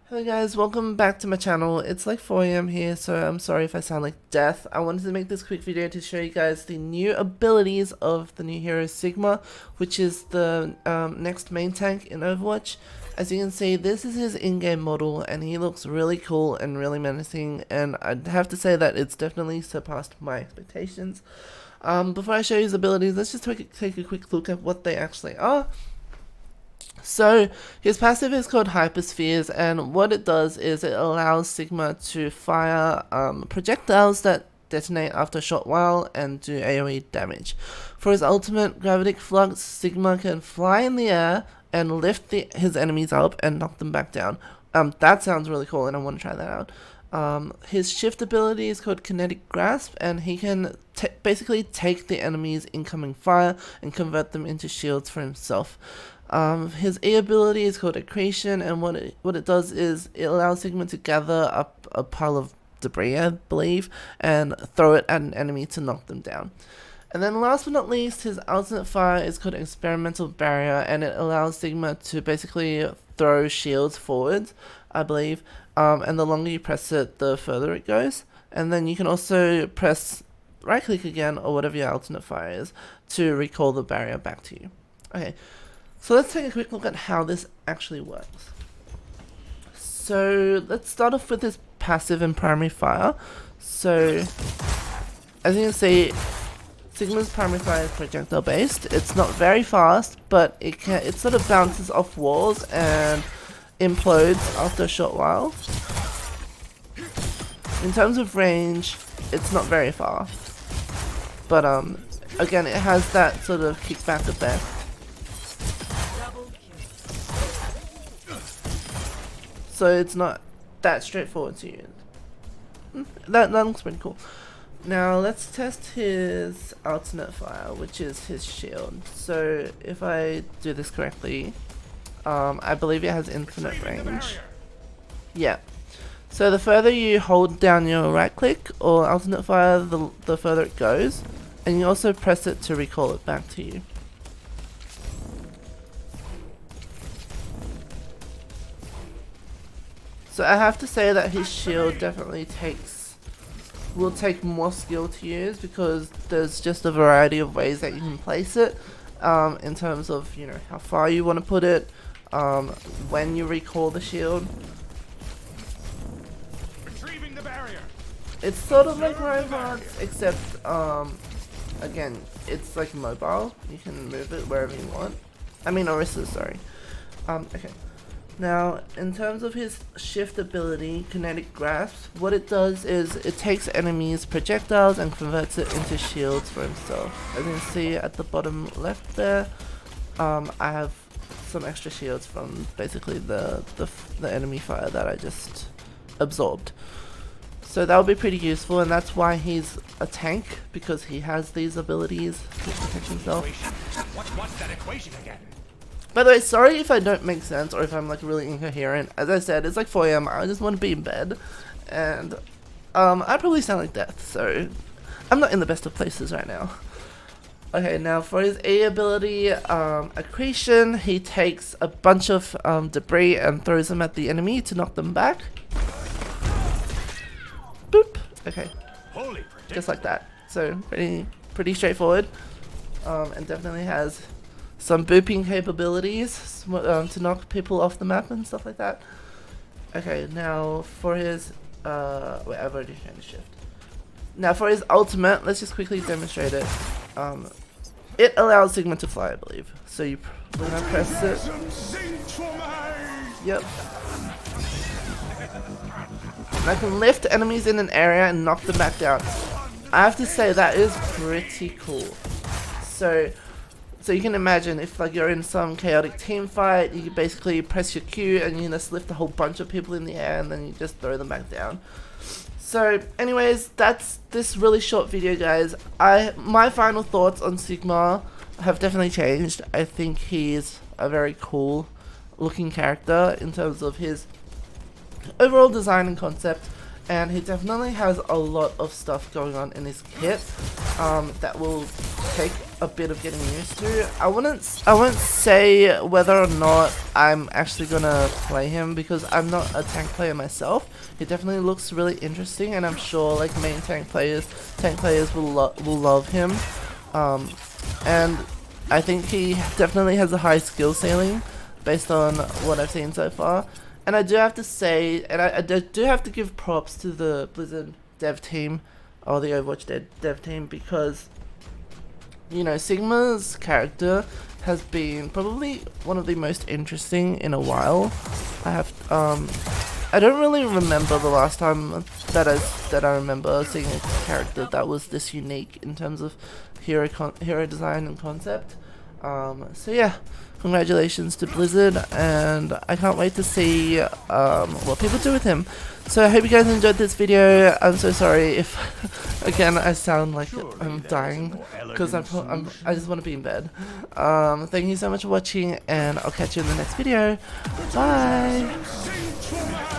Hello guys, welcome back to my channel. It's like 4 AM here, so I'm sorry if I sound like death. I wanted to make this quick video to show you guys the new abilities of the new hero Sigma, which is the next main tank in Overwatch. As you can see, this is his in-game model, and he looks really cool and really menacing, and I'd have to say that it's definitely surpassed my expectations. Before I show you his abilities, let's just take a quick look at what they actually are. So his passive is called Hyperspheres, and what it does is it allows Sigma to fire projectiles that detonate after a short while and do AoE damage. For his ultimate Gravitic Flux, Sigma can fly in the air and lift his enemies up and knock them back down. That sounds really cool, and I want to try that out. His shift ability is called Kinetic Grasp, and he can basically take the enemy's incoming fire and convert them into shields for himself. His E ability is called accretion, and what it does is it allows Sigma to gather up a pile of debris, I believe, and throw it at an enemy to knock them down. And then last but not least, his alternate fire is called experimental barrier, and it allows Sigma to basically throw shields forwards, I believe, and the longer you press it, the further it goes. And then you can also press right click again, or whatever your alternate fire is, to recall the barrier back to you. Okay. So let's take a quick look at how this actually works. So let's start off with this passive and primary fire. So as you can see, Sigma's primary fire is projectile based. It's not very fast, but it sort of bounces off walls and implodes after a short while. In terms of range, it's not very far, but again, it has that sort of kickback effect. So it's not that straightforward to use. That looks pretty cool. Now let's test his alternate fire, which is his shield. So if I do this correctly, I believe it has infinite range. Yeah. So the further you hold down your right click or alternate fire, the further it goes, and you also press it to recall it back to you. So I have to say that his shield definitely will take more skill to use, because there's just a variety of ways that you can place it, in terms of, you know, how far you want to put it, when you recall the shield. Retrieving the barrier. It's sort of like robots, except again, it's like mobile. You can move it wherever you want. I mean, Orisa, sorry. Okay. Now, in terms of his shift ability, Kinetic Grasp, what it does is it takes enemies' projectiles and converts it into shields for himself. As you can see at the bottom left there, I have some extra shields from basically the enemy fire that I just absorbed. So that would be pretty useful, and that's why he's a tank, because he has these abilities to protect himself. What's that equation again? By the way, sorry if I don't make sense or if I'm like really incoherent. As I said, it's like 4 AM, I just want to be in bed, and I probably sound like death, so I'm not in the best of places right now. Okay, now for his A ability, accretion, he takes a bunch of debris and throws them at the enemy to knock them back. Boop. Okay, just like that. So pretty straightforward, and definitely has some booping capabilities to knock people off the map and stuff like that. Okay, now for his wait, I've already shown the shift. Now for his ultimate, let's just quickly demonstrate it. It allows Sigma to fly, I believe. So when I press it, yep, and I can lift enemies in an area and knock them back down. I have to say that is pretty cool. So you can imagine if like you're in some chaotic team fight, you basically press your Q and you just lift a whole bunch of people in the air and then you just throw them back down. So anyways, that's this really short video, guys. My final thoughts on Sigma have definitely changed. I think he's a very cool looking character in terms of his overall design and concept, and he definitely has a lot of stuff going on in his kit that will take a bit of getting used to. I won't say whether or not I'm actually gonna play him, because I'm not a tank player myself. He definitely looks really interesting, and I'm sure like main tank players will love him. And I think he definitely has a high skill ceiling based on what I've seen so far. And I do have to say, and I do have to give props to the Blizzard dev team, or the Overwatch dev team, because, you know, Sigma's character has been probably one of the most interesting in a while. I don't really remember the last time that I remember seeing a character that was this unique in terms of hero design and concept. So yeah, congratulations to Blizzard, and I can't wait to see what people do with him. So I hope you guys enjoyed this video. I'm so sorry if again I sound like I'm dying, because I just want to be in bed. Thank you so much for watching, and I'll catch you in the next video. Bye.